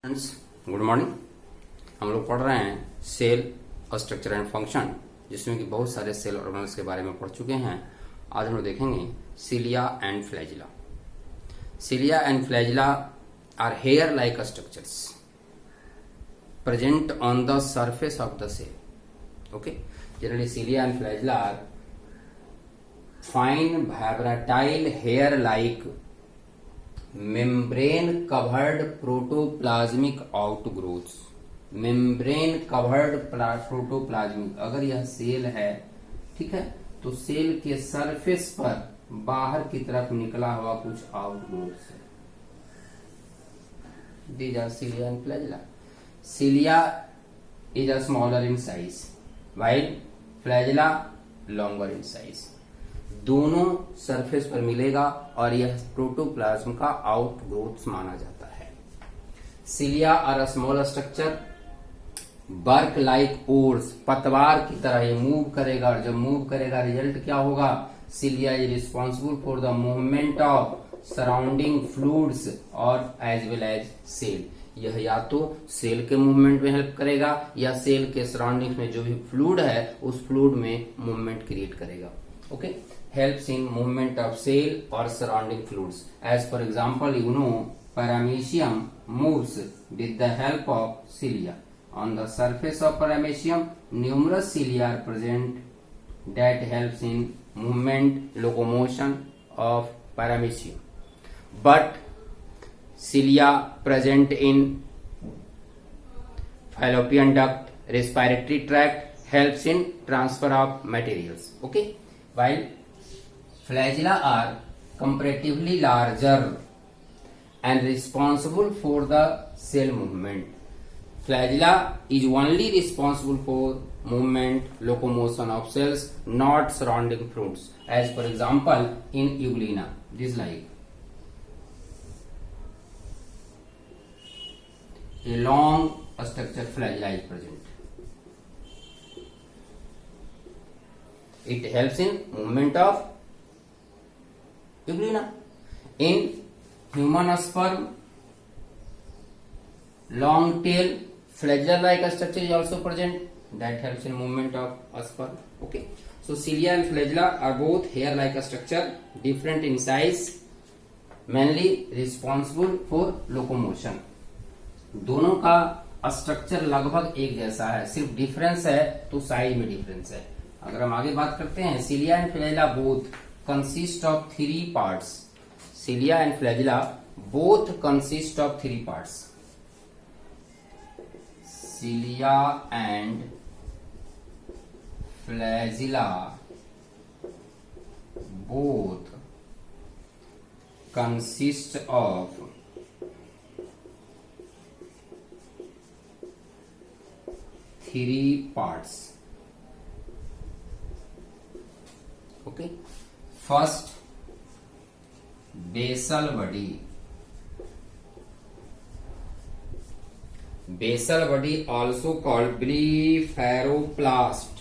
Friends good morning. हम लोग पढ़ रहे हैं सेल स्ट्रक्चर एंड फंक्शन, जिसमें कि बहुत सारे सेल ऑर्गेनल्स के बारे में पढ़ चुके हैं। आज हम लोग देखेंगे cilia and flagella. Cilia and flagella are hair like structures present on the surface of the cell. Okay, generally cilia and flagella are fine vibratile hair like membrane covered protoplasmic outgrowths। membrane covered protoplasmic, अगर यह cell है, ठीक है, तो cell के surface पर बाहर की तरफ निकला हुआ कुछ आउटग्रोथ्स है। These are cilia and flagella. Cilia is a smaller in size while flagella longer in size। दोनों सरफेस पर मिलेगा और यह प्रोटोप्लाज्म का आउटग्रोथ माना जाता है। Cilia are a small structure work like oars, पतवार की तरह ये मूव करेगा, और जब मूव करेगा रिजल्ट क्या होगा? Cilia is responsible for the movement of surrounding fluids और एज वेल एज सेल। यह या तो सेल के मूवमेंट में हेल्प करेगा या सेल के सराउंडिंग में जो भी फ्लूइड है उस फ्लूइड में मूवमेंट क्रिएट करेगा। Okay, helps in movement of cell or surrounding fluids. As for example, you know, paramecium moves with the help of cilia. On the surface of paramecium, numerous cilia are present that helps in movement, locomotion of paramecium. But cilia present in fallopian duct, respiratory tract helps in transfer of materials. Okay, while flagella are comparatively larger and responsible for the cell movement. Flagella is only responsible for movement, locomotion of cells, not surrounding fluids. As for example, in Euglena, this like a long structure flagella is present. It helps in movement of Euglena. In human sperm, long tail flagella-like structure is also present that helps in movement of sperm. Okay, so cilia and flagella are both hair-like structure, different in size, mainly responsible for locomotion. दोनों का structure लगभग एक जैसा है, सिर्फ difference है तो size में डिफरेंस है। अगर हम आगे बात करते हैं, cilia and flagella both consist of three parts. Cilia and flagella both consist of three parts. Cilia and flagella both consist of three parts. Okay, first basal body. Basal body also called blepharoplast.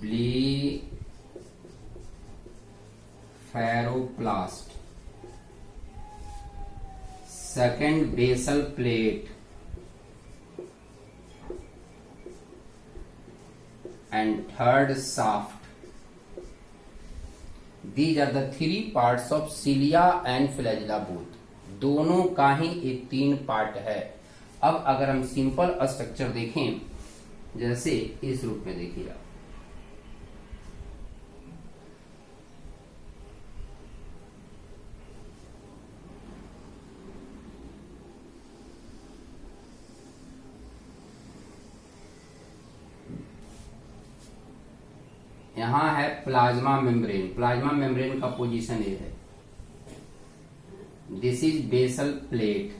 Blepharoplast. Second basal plate. And third shaft. These are the three parts of cilia and flagella both. दोनों का ही ये तीन part है। अब अगर हम simple structure देखें, जैसे इस रूप में देखिएगा, यहां है प्लाज्मा मेम्ब्रेन। प्लाज्मा मेम्ब्रेन का पोजीशन ये है। This is basal plate.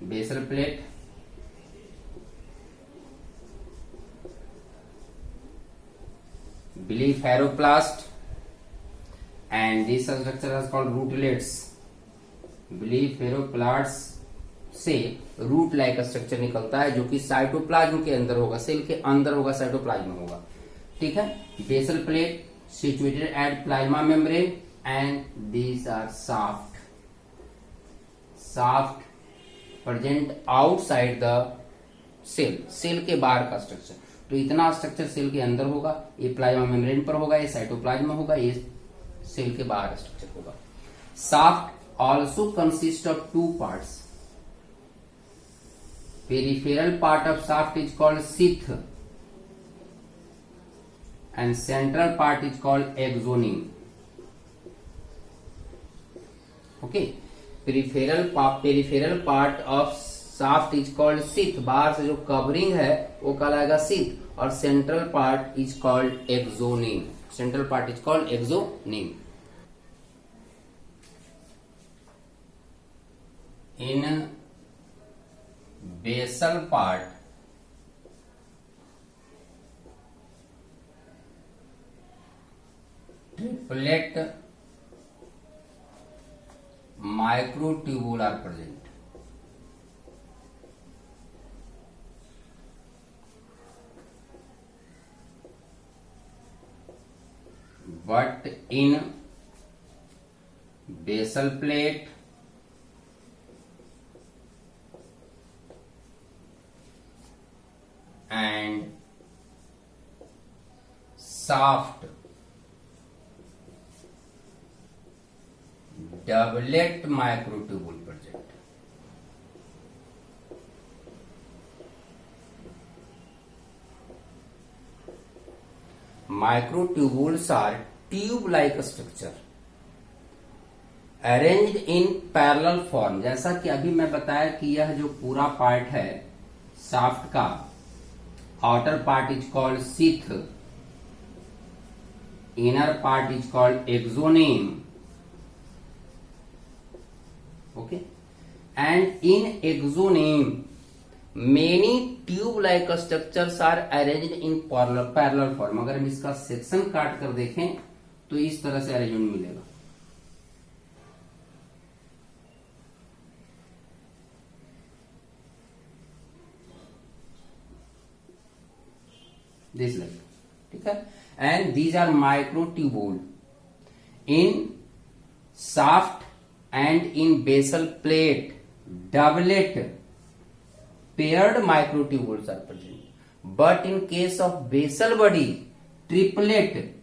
Basal plate blepharoplast and this structure is called rootlets. blepharoplast से रूट लाइक स्ट्रक्चर निकलता है जो कि साइटोप्लाज्म के अंदर होगा, सेल के अंदर होगा, साइटोप्लाज्म होगा। ठीक है, basal plate situated at plasma membrane and these are shaft. Shaft present outside the cell, cell के बाहर का स्ट्रक्चर। तो इतना स्ट्रक्चर सेल के अंदर होगा, ये प्लाज्मा मेम्ब्रेन पर होगा, ये साइटोप्लाज्मा होगा, ये सेल के बाहर स्ट्रक्चर होगा। Shaft also consist of two parts. Peripheral part of shaft is called sheath and central part is called axoneme. Okay, peripheral part of shaft is called sheath. बाहर से जो कवरिंग है वो कहलाएगा sheath और central part is called axoneme. Central part is called axoneme. In basal part, triplet microtubule are present. But in basal plate and shaft, doublet microtubule present. Microtubules are tube-like structure arranged in parallel form. जैसा कि अभी मैं बताया कि यह जो पूरा part है शाफ्ट का, outer part is called sheath, inner part is called axoneme. Okay, and in axoneme many tube-like structures are arranged in parallel form. अगर हम इसका सेक्शन काट कर देखें तो इस तरह से अरेंजमेंट मिलेगा। This like, ठीक है, and these are microtubule in shaft and in basal plate, doublet paired microtubules are present. But in case of basal body, triplet,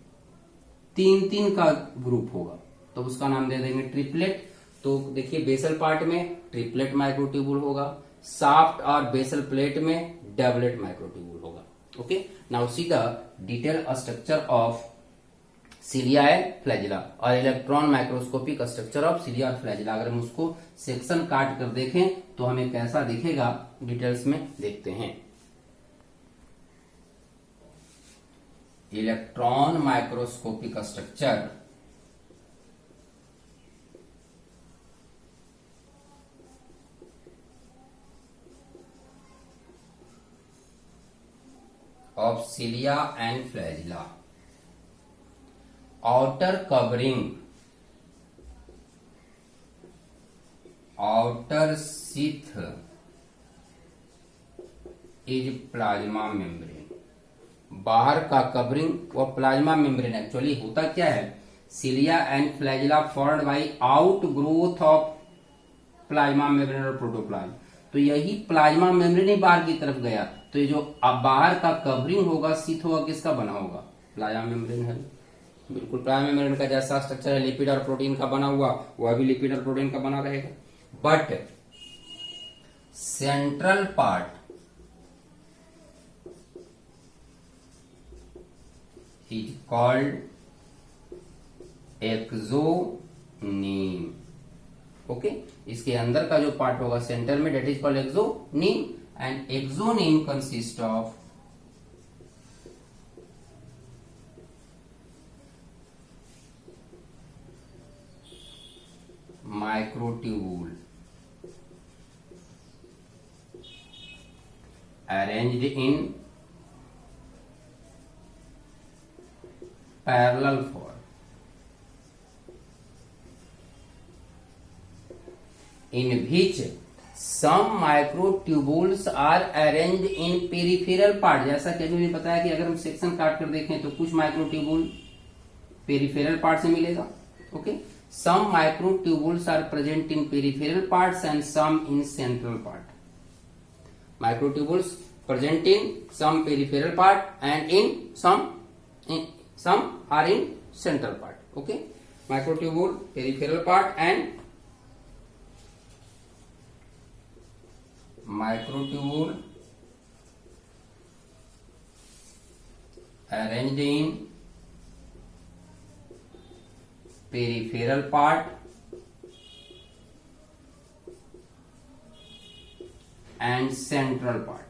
तीन का ग्रुप होगा तो उसका नाम दे देंगे ट्रिपलेट। तो देखिए बेसल पार्ट में ट्रिपलेट माइक्रोट्यूबुल होगा, शाफ्ट और बेसल प्लेट में डबलेट माइक्रोट्यूबुल होगा। Okay, now see the detail structure of cilia and flagella और electron microscopic structure of cilia और फ्लैजिला। अगर हम उसको सेक्शन काट कर देखें तो हमें कैसा दिखेगा, डिटेल्स में देखते हैं। Electron microscopic structure of cilia and flagella. Outer covering, outer sheath is plasma membrane. बाहर का कवरिंग वो प्लाज्मा मेम्ब्रेन। एक्चुअली होता क्या है, cilia and flagella formed by out growth of plasma membrane और प्रोटोप्लाज्म। तो यही प्लाज्मा मेम्ब्रेन ही बाहर की तरफ गया, तो ये जो अब बाहर का कवरिंग होगा, शीथ होगा, किसका बना होगा, प्लाज्मा मेम्ब्रेन है। बिल्कुल प्लाज्मा मेम्ब्रेन का जैसा स्ट्रक्चर है लिपिड और प्रोटीन का बना हुआ, वह भी लिपिड और प्रोटीन का बना रहेगा। But central part is called axoneme. Okay, इसके अंदर का जो पार्ट होगा सेंटर में, that is called axoneme and axoneme consist of microtubule arranged in parallel form, in which some microtubules are arranged in peripheral part। जैसा कि अभी बताया कि अगर हम सेक्शन काट कर देखें तो कुछ माइक्रोट्यूबुल पेरिफेरल पार्ट से मिलेगा। Okay, some microtubules are present in peripheral parts and some in central part. Microtubules present in some peripheral part and some are in central part. Okay, microtubule, peripheral part, and microtubule arranged in peripheral part and central part.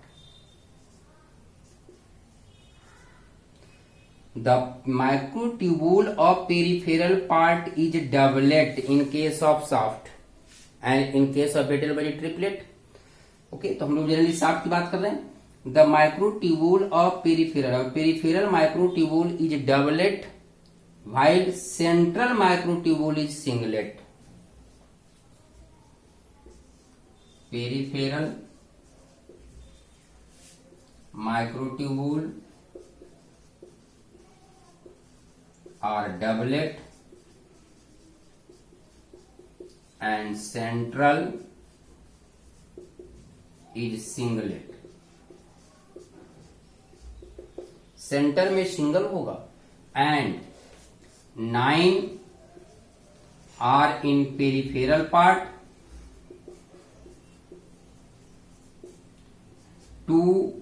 The microtubule of peripheral part is doublet in case of shaft and in case of brittle body triplet. Okay, तो हम लोग generally shaft की बात कर रहे हैं. The microtubule of peripheral microtubule is doublet while central microtubule is singlet. Peripheral microtubule are doublet and central is singlet. Centre में single होगा and 9 are in peripheral part, 2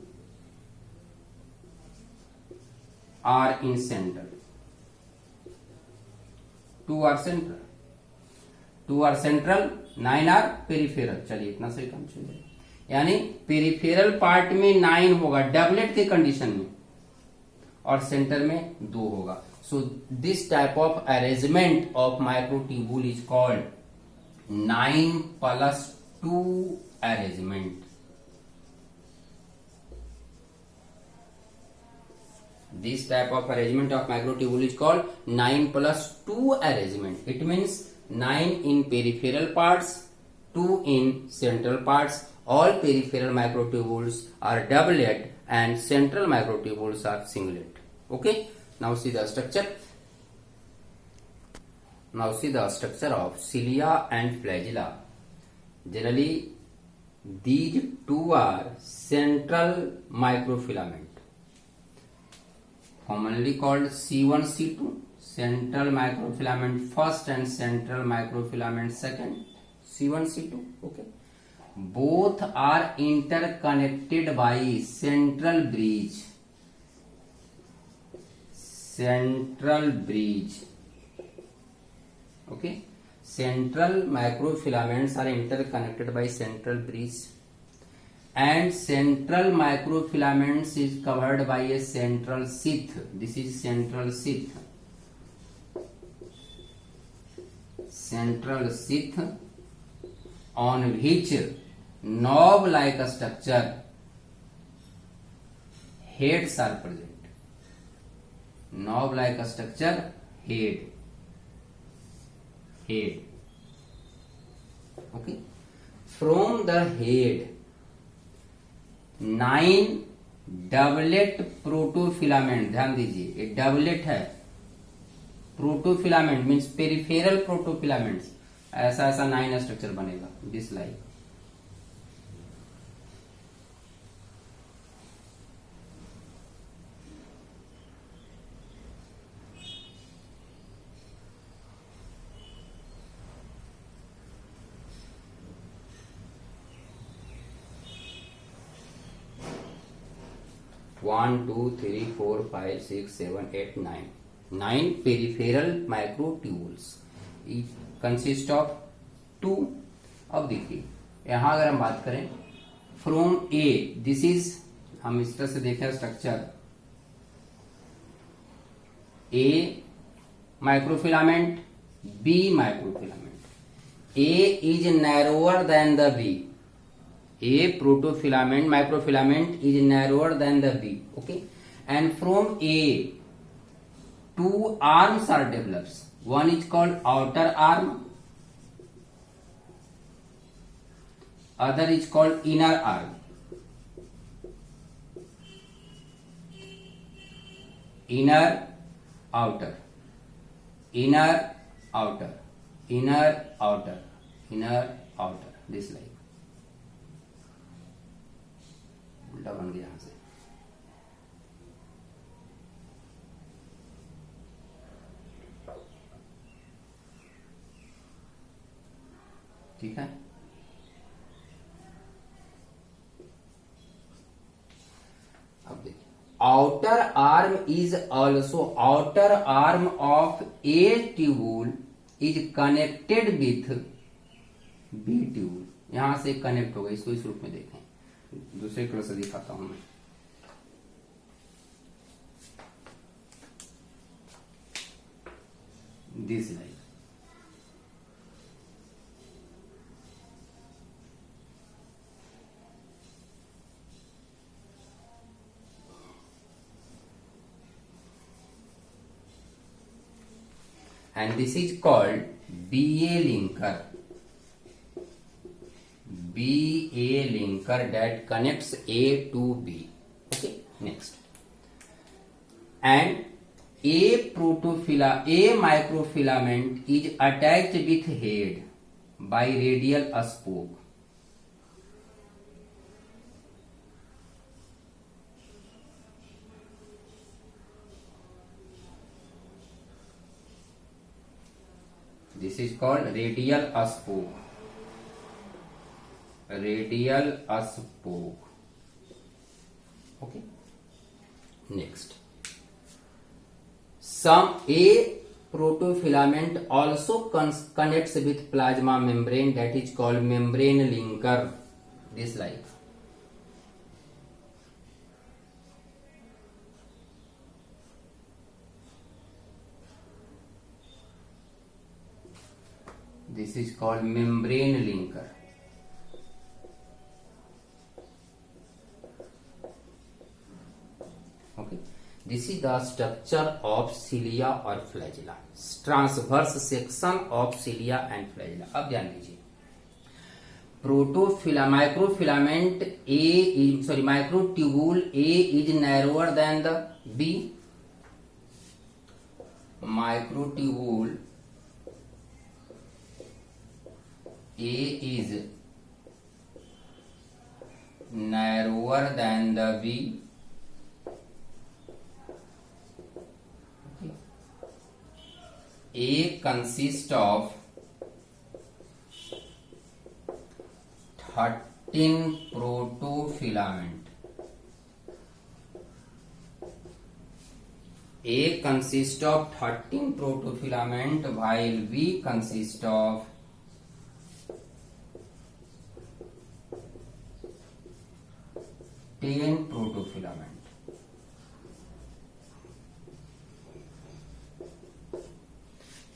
are in center. 2 are central, 9 are peripheral. चलिए इतना सही काम चल जाए. यानी peripheral part में 9 होगा डबलेट के कंडीशन में और सेंटर में 2 होगा. So this type of arrangement of microtubule is called 9+2 arrangement. This type of arrangement of microtubule is called 9+2 arrangement. It means 9 in peripheral parts, 2 in central parts. All peripheral microtubules are doublet and central microtubules are singlet. Okay. Now see the structure. Now see the structure of cilia and flagella. Generally, these two are central microfilament, commonly called C1, C2. Central microfilament first and central microfilament second. C1, C2. Okay. Both are interconnected by central bridge. Okay, central microfilaments are interconnected by central bridge and central microfilaments is covered by a central sheath. This is central sheath. Central sheath on which knob like structure heads are present. Knob like structure, head. Okay. From the head, 9 doublet protofilament. ध्यान दीजिए, ये doublet है. Protofilament means peripheral protofilaments. ऐसा 9 structure बनेगा this like. 1, 2, 3, 4, 5, 6, 7, 8, 9. 9 peripheral microtubules. It consists of 2. अब देखिए यहां अगर हम बात करें फ्रॉम ए, दिस इज, हम इस तरह से देखें structure. A microfilament, B microfilament. A is narrower than the B. A protofilament microfilament is narrower than the B. Okay, and from A, 2 arms are developed. One is called outer arm, other is called inner arm. Inner, outer, inner, outer. inner outer this like उल्टा बन गया यहां से। ठीक है, अब देखिए outer arm is also outer arm of a tubule is connected with b tubule। यहां से कनेक्ट होगा, इसको इस रूप में देखें, दूसरे कलर से दिखाता हूं मैं। This like and this is called BA linker, BA linker that connects A to B। Okay, next, and A microfilament is attached with head by radial spoke। This is called radial spoke, radial spoke। Okay, next, some A protofilament also connects with plasma membrane that is called membrane linker, this like। This is called membrane linker। Okay, this is the structure of cilia or flagella, transverse section of cilia and flagella। अब ध्यान दीजिए, microfilament microtubule A is narrower than the B। Microtubule A is narrower than the B। A consists of 13 protofilament। A consists of 13 protofilament while B consists of 10 protofilament।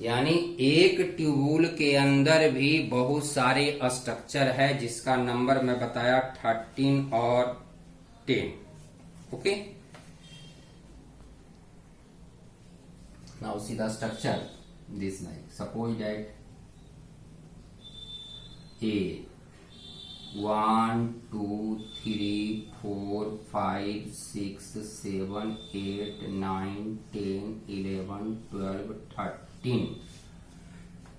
यानी एक tubule के अंदर भी बहुत सारे स्ट्रक्चर है जिसका नंबर मैं बताया 13 और 10। Okay, now see the structure this like, suppose that A 1 2 3 4 5 6 7 8 9 10 11 12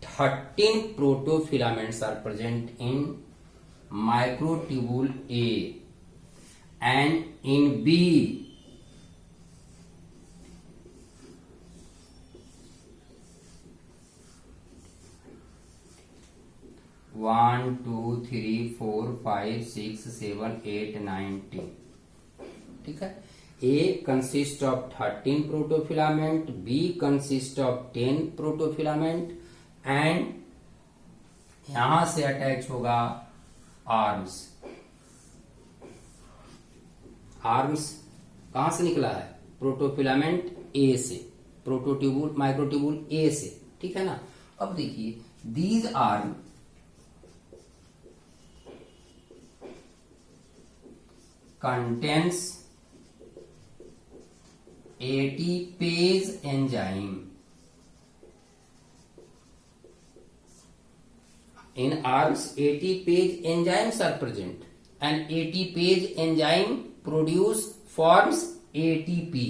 13 protofilaments are present in microtubule A, and in B 1 2 3 4 5 6 7 8 9 10। ठीक है, A consists of 13 protofilament, B consists of 10 protofilament, and यहां से अटैच होगा आर्म्स। आर्म्स कहां से निकला है? Protofilament A से, प्रोटोट्यूबुल माइक्रोट्यूबुल A से। ठीक है ना। अब देखिए, these arm contains ATPase enzyme। In arms, ATPase enzymes are present, and ATPase enzyme forms ATP,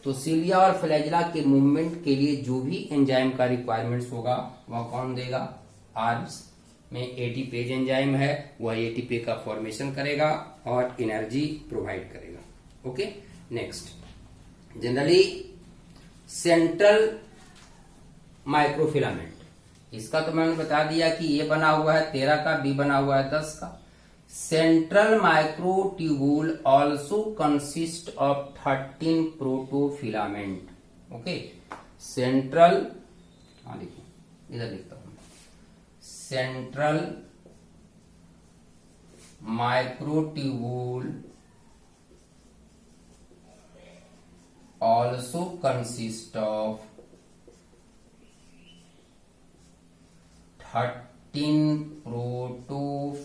तो सिलिया और फ्लैजिला के मूवमेंट के लिए जो भी एंजाइम का रिक्वायरमेंट्स होगा वह कौन देगा? आर्म्स में एटीपेज एंजाइम है, वह एटीपी का फॉर्मेशन करेगा और एनर्जी प्रोवाइड करेगा। Okay, next, generally central microfilament, इसका तो मैंने बता दिया कि ये बना हुआ है 13 का, बी बना हुआ है 10 का। Central microtubule also consist of 13 protofilament. Okay, central, देखिए इधर लिखता हूं, central microtubule also consist of 13 protofilament,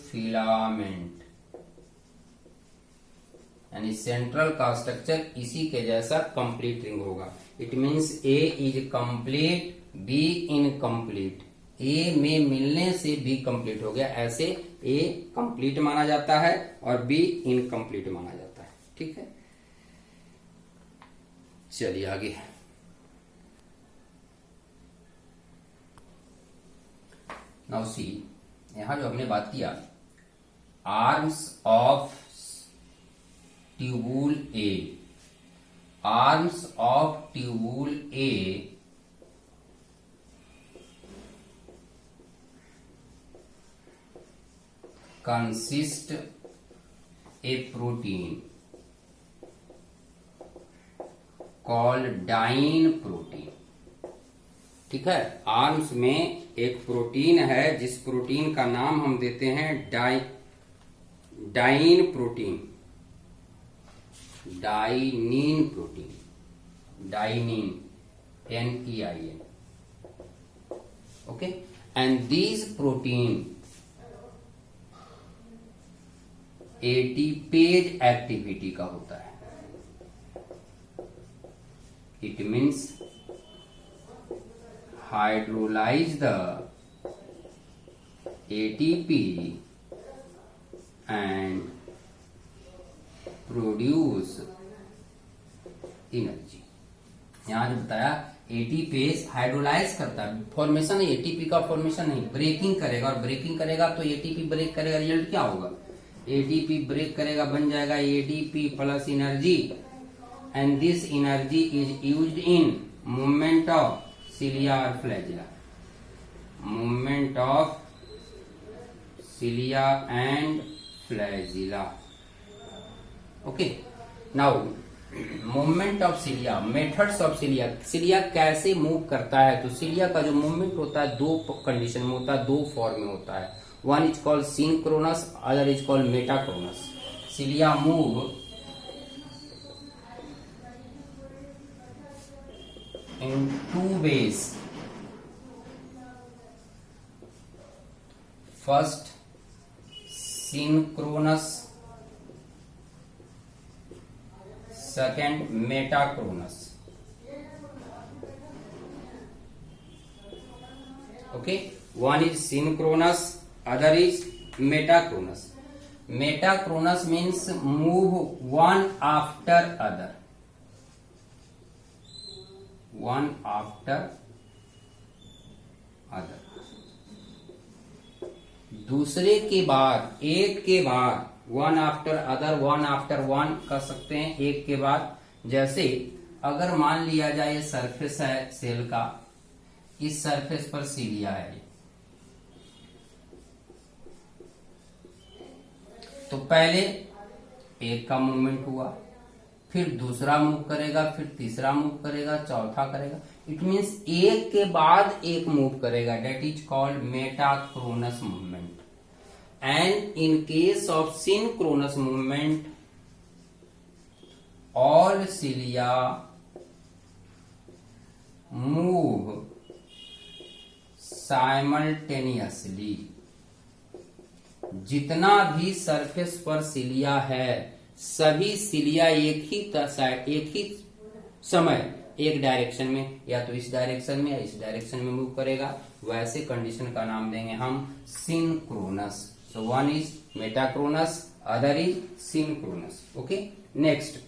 यानी सेंट्रल का स्ट्रक्चर इसी के जैसा कंप्लीट रिंग होगा। It means A is complete, B incomplete. A में मिलने से बी कंप्लीट हो गया, ऐसे ए कंप्लीट माना जाता है और बी इनकम्प्लीट माना जाता है। ठीक है, चलिए आगे। नाउ सी, यहां जो हमने बात किया arms of tubule A, arms of tubule A consist a protein called dynein protein. ठीक है, आर्म्स में एक प्रोटीन है जिस प्रोटीन का नाम हम देते हैं dynein protein, dynein protein, dynein, NEIN। Okay, and this protein ATPase activity का होता है। It means hydrolyze the ATP and produce energy। यहां जो बताया एटीपेज हाइड्रोलाइज करता है, फॉर्मेशन है एटीपी का, फॉर्मेशन नहीं, ब्रेकिंग करेगा, और ब्रेकिंग करेगा तो एटीपी ब्रेक करेगा, रिजल्ट क्या होगा? एटीपी ब्रेक करेगा, बन जाएगा ADP plus energy, and this energy is used in movement of cilia और flagella, movement of cilia and flagella. Okay, now movement of cilia, methods of cilia, cilia कैसे move करता है? तो सिलिया का जो मूवमेंट होता है दो कंडीशन में होता है, दो फॉर्म में होता है। One is called synchronous, other is called metachronous. Cilia move in two ways. First, synchronous, second, metachronous. Okay, one is synchronous, other is metachronous. Metachronous means move one after other, one after other, दूसरे के बाद, एक के बाद, one after other, one after one कर सकते हैं, एक के बाद। जैसे अगर मान लिया जाए ये सरफेस है सेल का, इस सरफेस पर सिलिया है, तो पहले एक का मूवमेंट हुआ, फिर दूसरा मूव करेगा, फिर तीसरा मूव करेगा, चौथा करेगा। इट मींस एक के बाद एक मूव करेगा, that is called metachronous movement. And in case of synchronous movement all cilia move simultaneously. जितना भी सरफेस पर सिलिया है, सभी सिलिया एक ही समय एक डायरेक्शन में, या तो इस डायरेक्शन में या इस डायरेक्शन में मूव करेगा। वैसे कंडीशन का नाम देंगे हम synchronous. So one is metachronous, other is synchronous. Okay, next,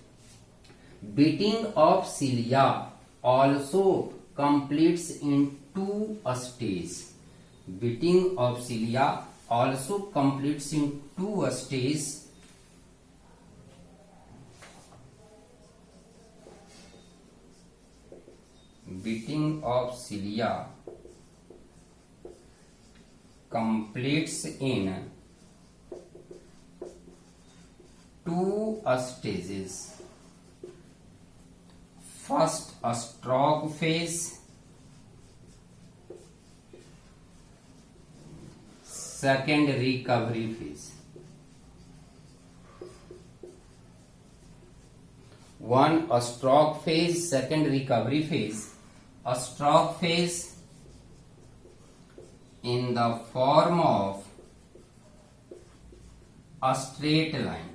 beating of cilia also completes in two stages. Beating of cilia also completes in two stages. Beating of cilia completes in two stages. First, a stroke phase. Second, recovery phase. One, a stroke phase. Second, recovery phase. A stroke phase in the form of a straight line.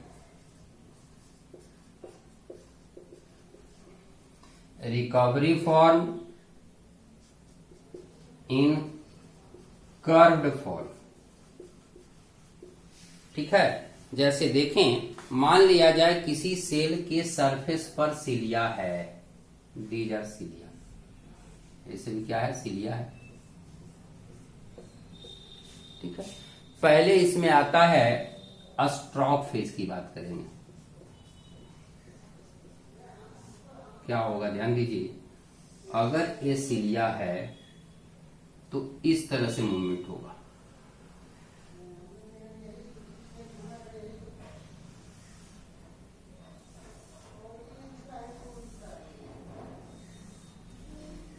Recovery form in curved form. ठीक है, जैसे देखें, मान लिया जाए किसी cell के surface पर सिलिया है, दीज आर सिलिया, ऐसे भी क्या है, सिलिया है. ठीक है, पहले इसमें आता है स्ट्रोक फेज की बात करेंगे. क्या होगा, ध्यान दीजिए, अगर ये सिलिया है तो इस तरह से मूवमेंट होगा.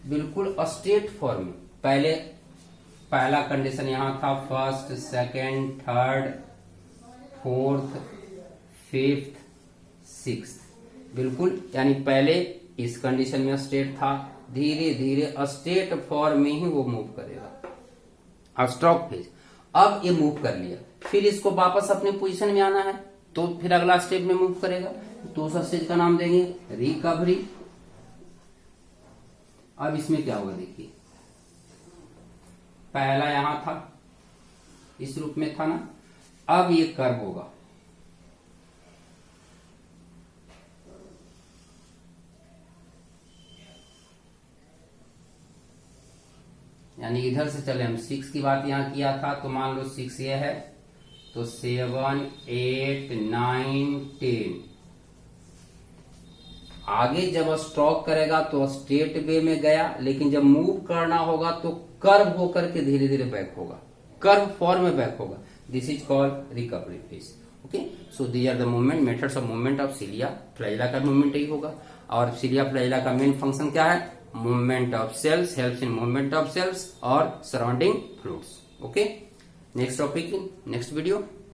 बिल्कुल स्ट्रेट फॉर्म. पहला कंडीशन यहां था, first, second, third, fourth, fifth, sixth, बिल्कुल, यानी पहले इस कंडीशन में स्ट्रेट था, धीरे धीरे स्ट्रेट फॉर्म में ही वो मूव करेगा, स्ट्रोक फेज. अब ये मूव कर लिया, फिर इसको वापस अपने पोजीशन में आना है, तो फिर अगला स्टेप में मूव करेगा, तो उस स्टेज का नाम देंगे रिकवरी. अब इसमें क्या होगा, देखिए, पहला यहां था, इस रूप में था ना, अब ये कर्व होगा, यानी इधर से चले हम 6 की बात यहां किया था, तो मान लो 6 ये है, तो 7, 8, 9, 10. आगे जब स्ट्रोक करेगा तो स्ट्रेट वे में गया, लेकिन जब मूव करना होगा तो कर्व होकर के धीरे धीरे बैक होगा, कर्व फॉर्म में बैक होगा. This is called recovery phase. Okay, so these are the movement methods of movement of cilia flagella. का मूवमेंट यही होगा, और सिलिया फ्लैजिला का मेन फंक्शन क्या है, movement of cells, helps in movement of cells और surrounding fluids. Okay, next topic in next video.